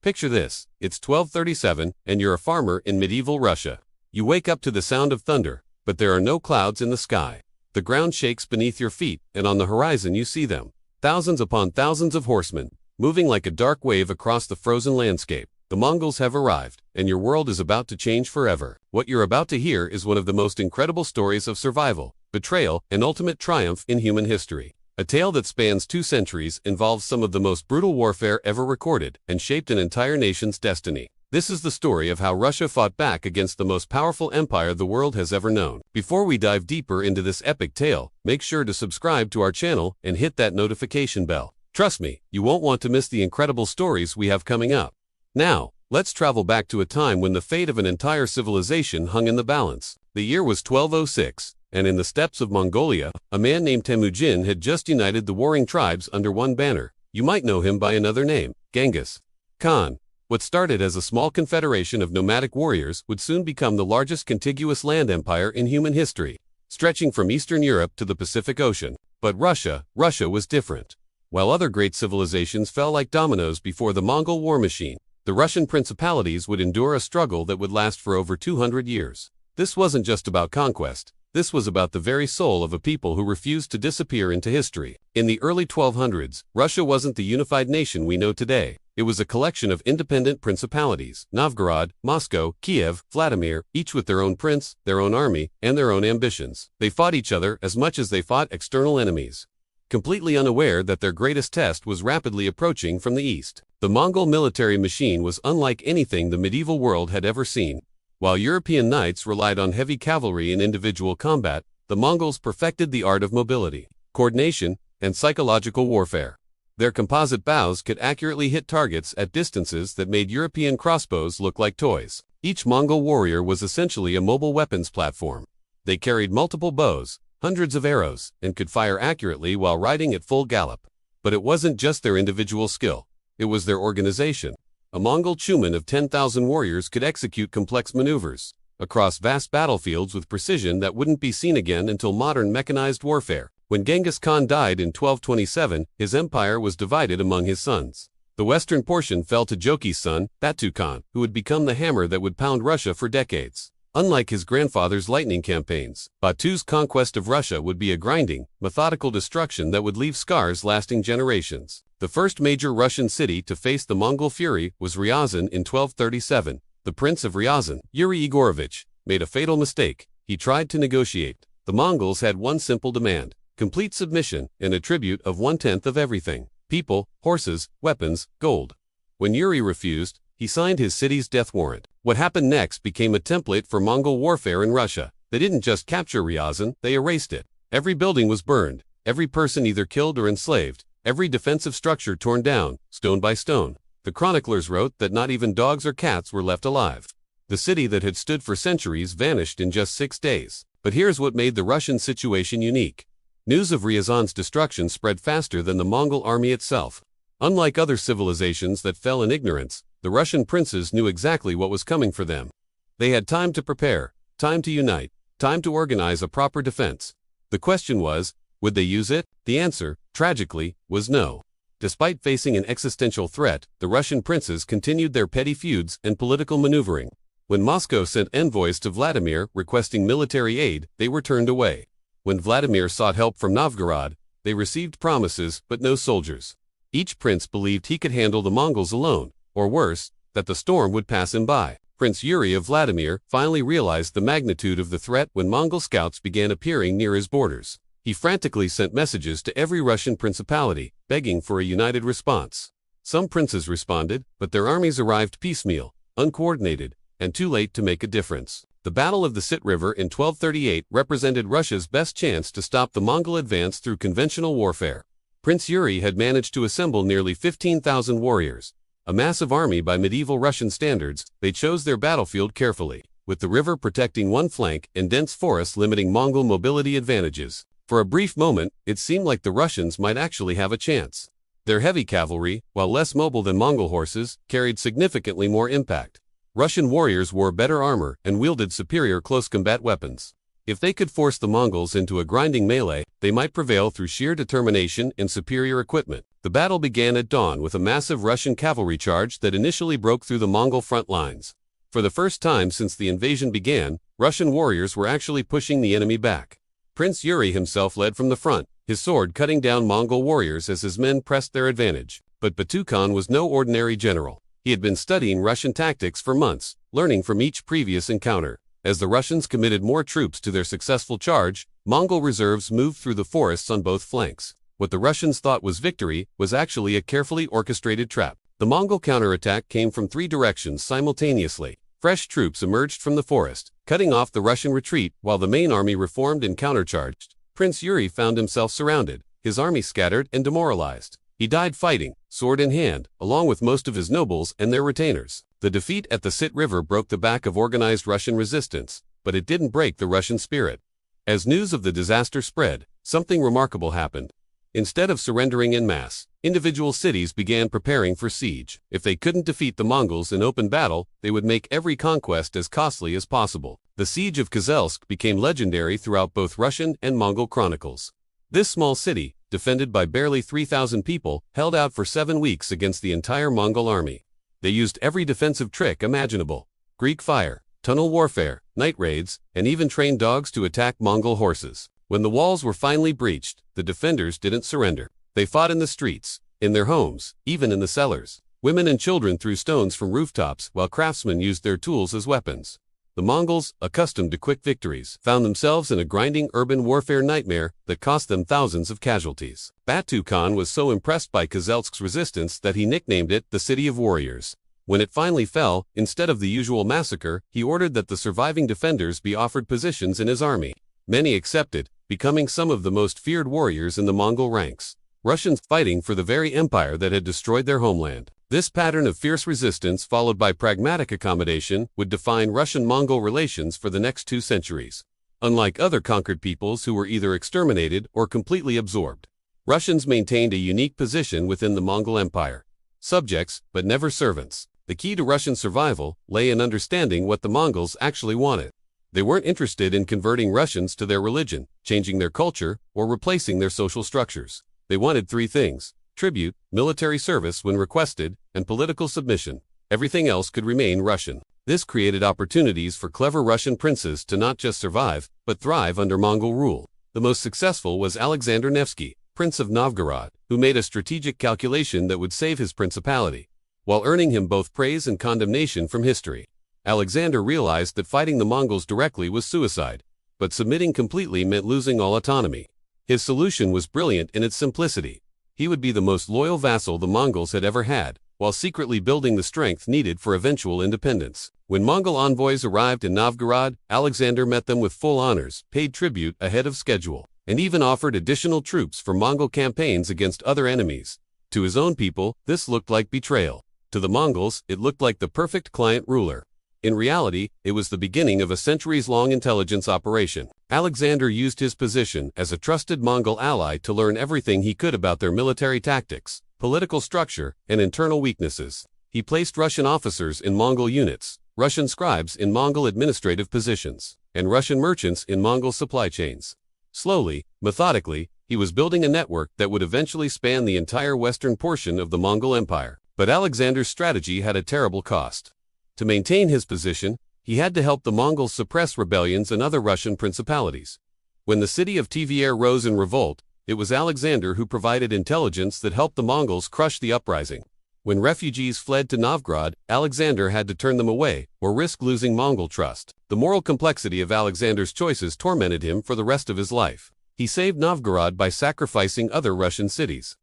Picture this, it's 1237, and you're a farmer in medieval Russia. You wake up to the sound of thunder, but there are no clouds in the sky. The ground shakes beneath your feet, and on the horizon you see them. Thousands upon thousands of horsemen, moving like a dark wave across the frozen landscape. The Mongols have arrived, and your world is about to change forever. What you're about to hear is one of the most incredible stories of survival, betrayal, and ultimate triumph in human history. A tale that spans 2 centuries, involves some of the most brutal warfare ever recorded, and shaped an entire nation's destiny. This is the story of how Russia fought back against the most powerful empire the world has ever known. Before we dive deeper into this epic tale, make sure to subscribe to our channel and hit that notification bell. Trust me, you won't want to miss the incredible stories we have coming up. Now, let's travel back to a time when the fate of an entire civilization hung in the balance. The year was 1206, and in the steppes of Mongolia, a man named Temujin had just united the warring tribes under one banner. You might know him by another name, Genghis Khan. What started as a small confederation of nomadic warriors would soon become the largest contiguous land empire in human history, stretching from Eastern Europe to the Pacific Ocean. But Russia was different. While other great civilizations fell like dominoes before the Mongol war machine, the Russian principalities would endure a struggle that would last for over 200 years. This wasn't just about conquest. This was about the very soul of a people who refused to disappear into history. In the early 1200s, Russia wasn't the unified nation we know today. It was a collection of independent principalities: Novgorod, Moscow, Kiev, Vladimir, each with their own prince, their own army, and their own ambitions. They fought each other as much as they fought external enemies, completely unaware that their greatest test was rapidly approaching from the east. The Mongol military machine was unlike anything the medieval world had ever seen. While European knights relied on heavy cavalry in individual combat, the Mongols perfected the art of mobility, coordination, and psychological warfare. Their composite bows could accurately hit targets at distances that made European crossbows look like toys. Each Mongol warrior was essentially a mobile weapons platform. They carried multiple bows, hundreds of arrows, and could fire accurately while riding at full gallop. But it wasn't just their individual skill. It was their organization. A Mongol chuman of 10,000 warriors could execute complex maneuvers across vast battlefields with precision that wouldn't be seen again until modern mechanized warfare. When Genghis Khan died in 1227, his empire was divided among his sons. The western portion fell to Jochi's son, Batu Khan, who would become the hammer that would pound Russia for decades. Unlike his grandfather's lightning campaigns, Batu's conquest of Russia would be a grinding, methodical destruction that would leave scars lasting generations. The first major Russian city to face the Mongol fury was Ryazan in 1237. The Prince of Ryazan, Yuri Igorovich, made a fatal mistake. He tried to negotiate. The Mongols had one simple demand: complete submission and a tribute of 1/10 of everything: people, horses, weapons, gold. When Yuri refused, he signed his city's death warrant. What happened next became a template for Mongol warfare in Russia. They didn't just capture Ryazan, they erased it. Every building was burned, every person either killed or enslaved, every defensive structure torn down, stone by stone. The chroniclers wrote that not even dogs or cats were left alive. The city that had stood for centuries vanished in just 6 days. But here's what made the Russian situation unique. News of Ryazan's destruction spread faster than the Mongol army itself. Unlike other civilizations that fell in ignorance, the Russian princes knew exactly what was coming for them. They had time to prepare, time to unite, time to organize a proper defense. The question was, would they use it? The answer, tragically, was no. Despite facing an existential threat, the Russian princes continued their petty feuds and political maneuvering. When Moscow sent envoys to Vladimir requesting military aid, they were turned away. When Vladimir sought help from Novgorod, they received promises but no soldiers. Each prince believed he could handle the Mongols alone, or worse, that the storm would pass him by. Prince Yuri of Vladimir finally realized the magnitude of the threat when Mongol scouts began appearing near his borders. He frantically sent messages to every Russian principality, begging for a united response. Some princes responded, but their armies arrived piecemeal, uncoordinated, and too late to make a difference. The Battle of the Sit River in 1238 represented Russia's best chance to stop the Mongol advance through conventional warfare. Prince Yuri had managed to assemble nearly 15,000 warriors, a massive army by medieval Russian standards. They chose their battlefield carefully, with the river protecting one flank and dense forests limiting Mongol mobility advantages. For a brief moment, it seemed like the Russians might actually have a chance. Their heavy cavalry, while less mobile than Mongol horses, carried significantly more impact. Russian warriors wore better armor and wielded superior close combat weapons. If they could force the Mongols into a grinding melee, they might prevail through sheer determination and superior equipment. The battle began at dawn with a massive Russian cavalry charge that initially broke through the Mongol front lines. For the first time since the invasion began, Russian warriors were actually pushing the enemy back. Prince Yuri himself led from the front, his sword cutting down Mongol warriors as his men pressed their advantage. But Batu Khan was no ordinary general. He had been studying Russian tactics for months, learning from each previous encounter. As the Russians committed more troops to their successful charge, Mongol reserves moved through the forests on both flanks. What the Russians thought was victory was actually a carefully orchestrated trap. The Mongol counterattack came from 3 directions simultaneously. Fresh troops emerged from the forest, cutting off the Russian retreat while the main army reformed and countercharged. Prince Yuri found himself surrounded, his army scattered and demoralized. He died fighting, sword in hand, along with most of his nobles and their retainers. The defeat at the Sit River broke the back of organized Russian resistance, but it didn't break the Russian spirit. As news of the disaster spread, something remarkable happened. Instead of surrendering en masse, individual cities began preparing for siege. If they couldn't defeat the Mongols in open battle, they would make every conquest as costly as possible. The siege of Kozelsk became legendary throughout both Russian and Mongol chronicles. This small city, defended by barely 3,000 people, held out for 7 weeks against the entire Mongol army. They used every defensive trick imaginable: Greek fire, tunnel warfare, night raids, and even trained dogs to attack Mongol horses. When the walls were finally breached, the defenders didn't surrender. They fought in the streets, in their homes, even in the cellars. Women and children threw stones from rooftops while craftsmen used their tools as weapons. The Mongols, accustomed to quick victories, found themselves in a grinding urban warfare nightmare that cost them thousands of casualties. Batu Khan was so impressed by Kozelsk's resistance that he nicknamed it the City of Warriors. When it finally fell, instead of the usual massacre, he ordered that the surviving defenders be offered positions in his army. Many accepted, becoming some of the most feared warriors in the Mongol ranks. Russians fighting for the very empire that had destroyed their homeland. This pattern of fierce resistance followed by pragmatic accommodation would define Russian-Mongol relations for the next 2 centuries. Unlike other conquered peoples who were either exterminated or completely absorbed, Russians maintained a unique position within the Mongol Empire. Subjects, but never servants. The key to Russian survival lay in understanding what the Mongols actually wanted. They weren't interested in converting Russians to their religion, changing their culture, or replacing their social structures. They wanted 3 things: tribute, military service when requested, and political submission. Everything else could remain Russian. This created opportunities for clever Russian princes to not just survive, but thrive under Mongol rule. The most successful was Alexander Nevsky, Prince of Novgorod, who made a strategic calculation that would save his principality, while earning him both praise and condemnation from history. Alexander realized that fighting the Mongols directly was suicide, but submitting completely meant losing all autonomy. His solution was brilliant in its simplicity. He would be the most loyal vassal the Mongols had ever had, while secretly building the strength needed for eventual independence. When Mongol envoys arrived in Novgorod, Alexander met them with full honors, paid tribute ahead of schedule, and even offered additional troops for Mongol campaigns against other enemies. To his own people, this looked like betrayal. To the Mongols, it looked like the perfect client ruler. In reality, it was the beginning of a centuries-long intelligence operation. Alexander used his position as a trusted Mongol ally to learn everything he could about their military tactics, political structure, and internal weaknesses. He placed Russian officers in Mongol units, Russian scribes in Mongol administrative positions, and Russian merchants in Mongol supply chains. Slowly, methodically, he was building a network that would eventually span the entire western portion of the Mongol Empire. But Alexander's strategy had a terrible cost. To maintain his position, he had to help the Mongols suppress rebellions in other Russian principalities. When the city of Tver rose in revolt, it was Alexander who provided intelligence that helped the Mongols crush the uprising. When refugees fled to Novgorod, Alexander had to turn them away, or risk losing Mongol trust. The moral complexity of Alexander's choices tormented him for the rest of his life. He saved Novgorod by sacrificing other Russian cities.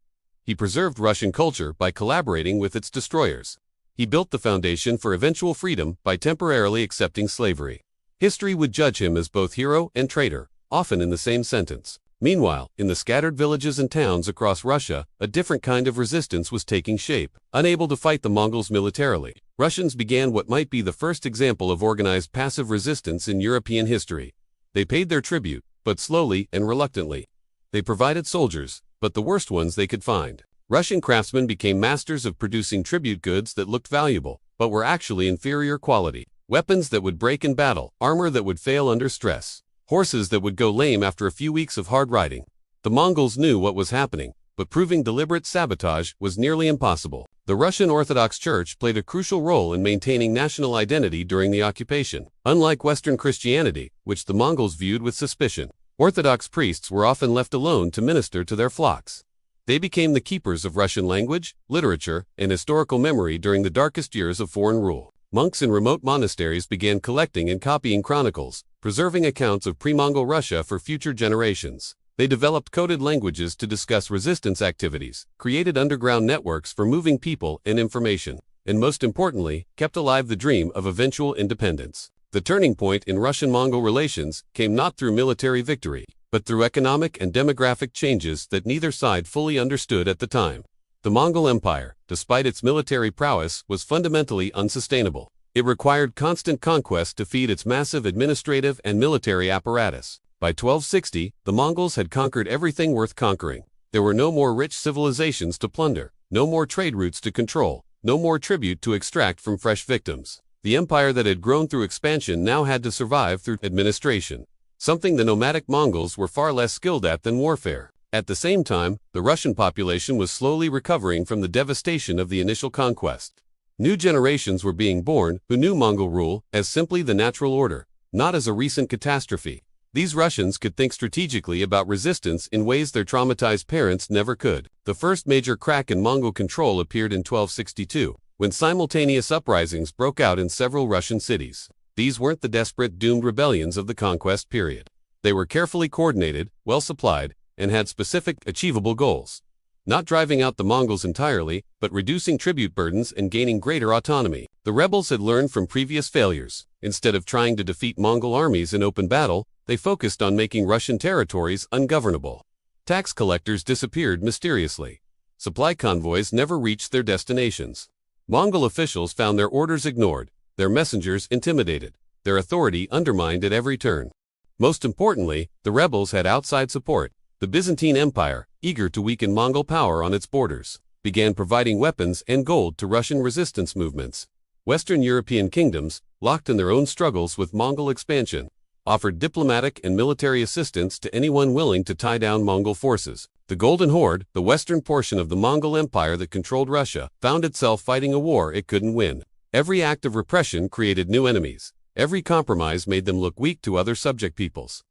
He preserved Russian culture by collaborating with its destroyers. He built the foundation for eventual freedom by temporarily accepting slavery. History would judge him as both hero and traitor, often in the same sentence. Meanwhile, in the scattered villages and towns across Russia, a different kind of resistance was taking shape. Unable to fight the Mongols militarily, Russians began what might be the first example of organized passive resistance in European history. They paid their tribute, but slowly and reluctantly. They provided soldiers, but the worst ones they could find. Russian craftsmen became masters of producing tribute goods that looked valuable, but were actually inferior quality. Weapons that would break in battle, armor that would fail under stress. horses that would go lame after a few weeks of hard riding. The Mongols knew what was happening, but proving deliberate sabotage was nearly impossible. The Russian Orthodox Church played a crucial role in maintaining national identity during the occupation. Unlike Western Christianity, which the Mongols viewed with suspicion, Orthodox priests were often left alone to minister to their flocks. They became the keepers of Russian language, literature, and historical memory during the darkest years of foreign rule. Monks in remote monasteries began collecting and copying chronicles, preserving accounts of pre-Mongol Russia for future generations. They developed coded languages to discuss resistance activities, created underground networks for moving people and information, and most importantly, kept alive the dream of eventual independence. The turning point in Russian-Mongol relations came not through military victory, but through economic and demographic changes that neither side fully understood at the time. The Mongol Empire, despite its military prowess, was fundamentally unsustainable. It required constant conquest to feed its massive administrative and military apparatus. By 1260, the Mongols had conquered everything worth conquering. There were no more rich civilizations to plunder, no more trade routes to control, no more tribute to extract from fresh victims. The empire that had grown through expansion now had to survive through administration, something the nomadic Mongols were far less skilled at than warfare. At the same time, the Russian population was slowly recovering from the devastation of the initial conquest. New generations were being born who knew Mongol rule as simply the natural order, not as a recent catastrophe. These Russians could think strategically about resistance in ways their traumatized parents never could. The first major crack in Mongol control appeared in 1262, when simultaneous uprisings broke out in several Russian cities. These weren't the desperate, doomed rebellions of the conquest period. They were carefully coordinated, well supplied, and had specific, achievable goals. Not driving out the Mongols entirely, but reducing tribute burdens and gaining greater autonomy. The rebels had learned from previous failures. Instead of trying to defeat Mongol armies in open battle, they focused on making Russian territories ungovernable. Tax collectors disappeared mysteriously. Supply convoys never reached their destinations. Mongol officials found their orders ignored, their messengers intimidated, their authority undermined at every turn. Most importantly, the rebels had outside support. The Byzantine Empire, eager to weaken Mongol power on its borders, began providing weapons and gold to Russian resistance movements. Western European kingdoms, locked in their own struggles with Mongol expansion, offered diplomatic and military assistance to anyone willing to tie down Mongol forces. The Golden Horde, the western portion of the Mongol Empire that controlled Russia, found itself fighting a war it couldn't win. Every act of repression created new enemies. Every compromise made them look weak to other subject peoples.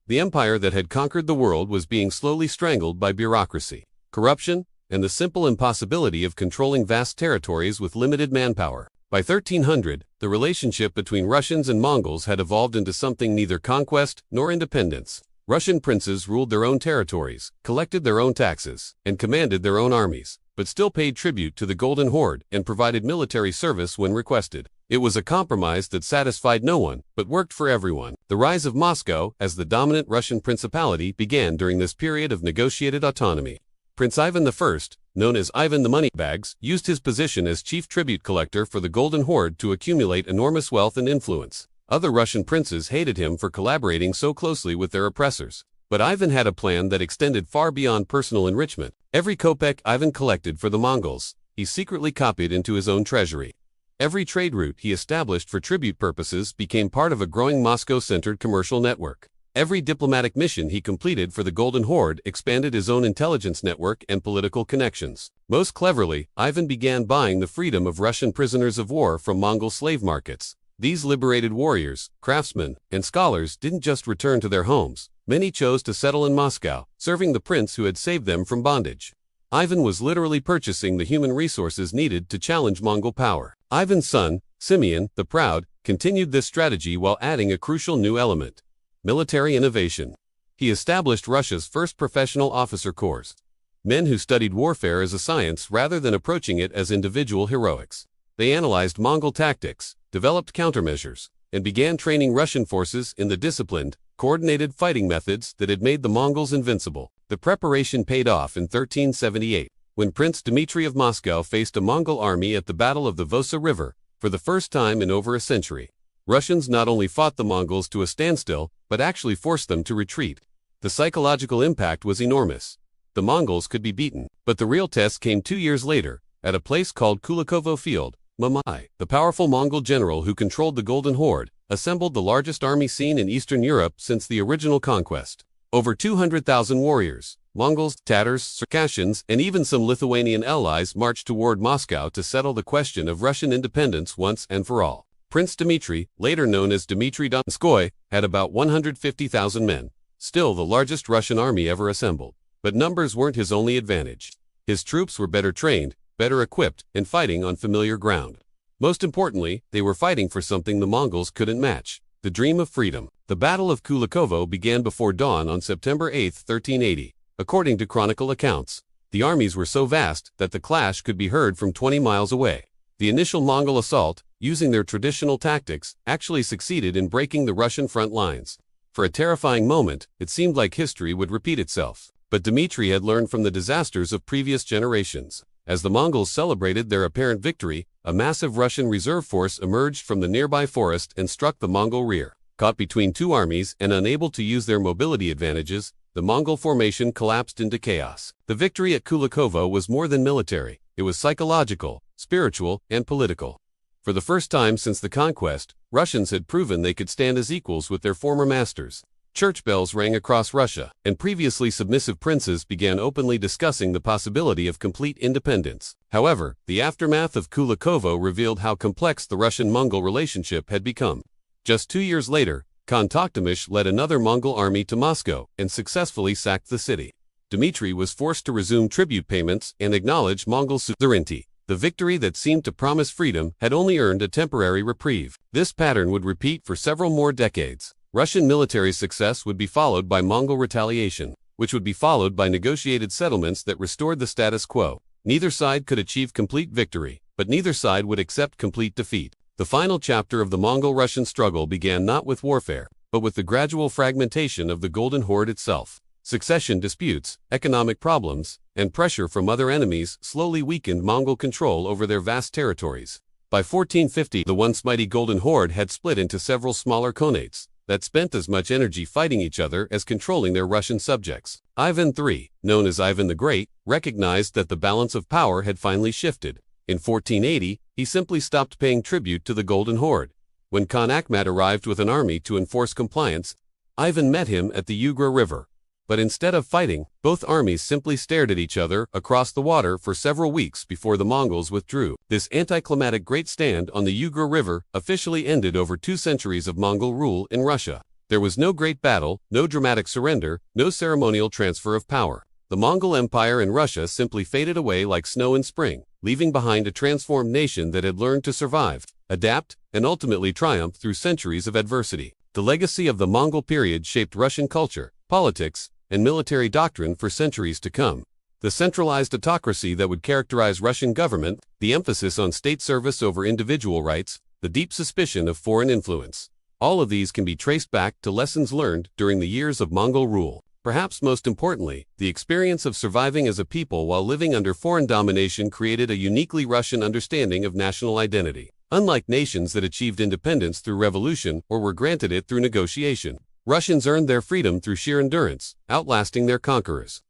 The empire that had conquered the world was being slowly strangled by bureaucracy, corruption, and the simple impossibility of controlling vast territories with limited manpower. By 1300, the relationship between Russians and Mongols had evolved into something neither conquest nor independence. Russian princes ruled their own territories, collected their own taxes, and commanded their own armies, but still paid tribute to the Golden Horde and provided military service when requested. It was a compromise that satisfied no one, but worked for everyone. The rise of Moscow as the dominant Russian principality began during this period of negotiated autonomy. Prince Ivan I, known as Ivan the Moneybags, used his position as chief tribute collector for the Golden Horde to accumulate enormous wealth and influence. Other Russian princes hated him for collaborating so closely with their oppressors. But Ivan had a plan that extended far beyond personal enrichment. Every kopeck Ivan collected for the Mongols, he secretly copied into his own treasury. Every trade route he established for tribute purposes became part of a growing Moscow-centered commercial network. Every diplomatic mission he completed for the Golden Horde expanded his own intelligence network and political connections. Most cleverly, Ivan began buying the freedom of Russian prisoners of war from Mongol slave markets. These liberated warriors, craftsmen, and scholars didn't just return to their homes. Many chose to settle in Moscow, serving the prince who had saved them from bondage. Ivan was literally purchasing the human resources needed to challenge Mongol power. Ivan's son, Simeon, the Proud, continued this strategy while adding a crucial new element: military innovation. He established Russia's first professional officer corps, men who studied warfare as a science rather than approaching it as individual heroics. They analyzed Mongol tactics, developed countermeasures, and began training Russian forces in the disciplined, coordinated fighting methods that had made the Mongols invincible. The preparation paid off in 1378, when Prince Dmitry of Moscow faced a Mongol army at the Battle of the Vosa River, for the first time in over a century. Russians not only fought the Mongols to a standstill, but actually forced them to retreat. The psychological impact was enormous. The Mongols could be beaten, but the real test came 2 years later, at a place called Kulikovo Field, Mamai. The powerful Mongol general who controlled the Golden Horde assembled the largest army seen in Eastern Europe since the original conquest. Over 200,000 warriors, Mongols, Tatars, Circassians, and even some Lithuanian allies marched toward Moscow to settle the question of Russian independence once and for all. Prince Dmitry, later known as Dmitry Donskoy, had about 150,000 men, still the largest Russian army ever assembled. But numbers weren't his only advantage. His troops were better trained, better equipped, and fighting on familiar ground. Most importantly, they were fighting for something the Mongols couldn't match: the dream of freedom. The Battle of Kulikovo began before dawn on September 8, 1380. According to chronicle accounts, the armies were so vast that the clash could be heard from 20 miles away. The initial Mongol assault, using their traditional tactics, actually succeeded in breaking the Russian front lines. For a terrifying moment, it seemed like history would repeat itself. But Dmitry had learned from the disasters of previous generations. As the Mongols celebrated their apparent victory, a massive Russian reserve force emerged from the nearby forest and struck the Mongol rear. Caught between two armies and unable to use their mobility advantages, the Mongol formation collapsed into chaos. The victory at Kulikovo was more than military. It was psychological, spiritual, and political. For the first time since the conquest, Russians had proven they could stand as equals with their former masters. Church bells rang across Russia, and previously submissive princes began openly discussing the possibility of complete independence. However, the aftermath of Kulikovo revealed how complex the Russian-Mongol relationship had become. Just 2 years later, Khan Tokhtamysh led another Mongol army to Moscow and successfully sacked the city. Dmitry was forced to resume tribute payments and acknowledge Mongol suzerainty. The victory that seemed to promise freedom had only earned a temporary reprieve. This pattern would repeat for several more decades. Russian military success would be followed by Mongol retaliation, which would be followed by negotiated settlements that restored the status quo. Neither side could achieve complete victory, but neither side would accept complete defeat. The final chapter of the Mongol-Russian struggle began not with warfare, but with the gradual fragmentation of the Golden Horde itself. Succession disputes, economic problems, and pressure from other enemies slowly weakened Mongol control over their vast territories. By 1450, the once mighty Golden Horde had split into several smaller khanates that spent as much energy fighting each other as controlling their Russian subjects. Ivan III, known as Ivan the Great, recognized that the balance of power had finally shifted. In 1480, he simply stopped paying tribute to the Golden Horde. When Khan Akhmat arrived with an army to enforce compliance, Ivan met him at the Ugra River. But instead of fighting, both armies simply stared at each other across the water for several weeks before the Mongols withdrew. This anticlimactic great stand on the Ugra River officially ended over 2 centuries of Mongol rule in Russia. There was no great battle, no dramatic surrender, no ceremonial transfer of power. The Mongol Empire in Russia simply faded away like snow in spring, leaving behind a transformed nation that had learned to survive, adapt, and ultimately triumph through centuries of adversity. The legacy of the Mongol period shaped Russian culture, politics, and military doctrine for centuries to come. The centralized autocracy that would characterize Russian government, the emphasis on state service over individual rights, the deep suspicion of foreign influence. All of these can be traced back to lessons learned during the years of Mongol rule. Perhaps most importantly, the experience of surviving as a people while living under foreign domination created a uniquely Russian understanding of national identity. Unlike nations that achieved independence through revolution or were granted it through negotiation, Russians earned their freedom through sheer endurance, outlasting their conquerors.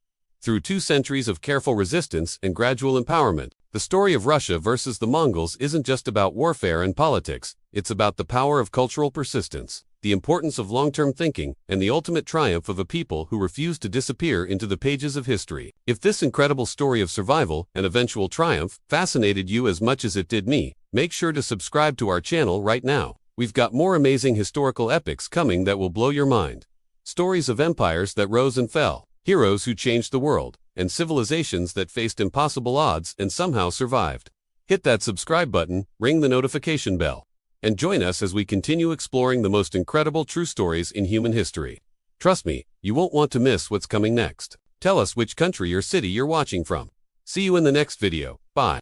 Through 2 centuries of careful resistance and gradual empowerment, the story of Russia versus the Mongols isn't just about warfare and politics, it's about the power of cultural persistence, the importance of long-term thinking, and the ultimate triumph of a people who refused to disappear into the pages of history. If this incredible story of survival and eventual triumph fascinated you as much as it did me, make sure to subscribe to our channel right now. We've got more amazing historical epics coming that will blow your mind. Stories of empires that rose and fell, heroes who changed the world, and civilizations that faced impossible odds and somehow survived. Hit that subscribe button, ring the notification bell, and join us as we continue exploring the most incredible true stories in human history. Trust me, you won't want to miss what's coming next. Tell us which country or city you're watching from. See you in the next video. Bye.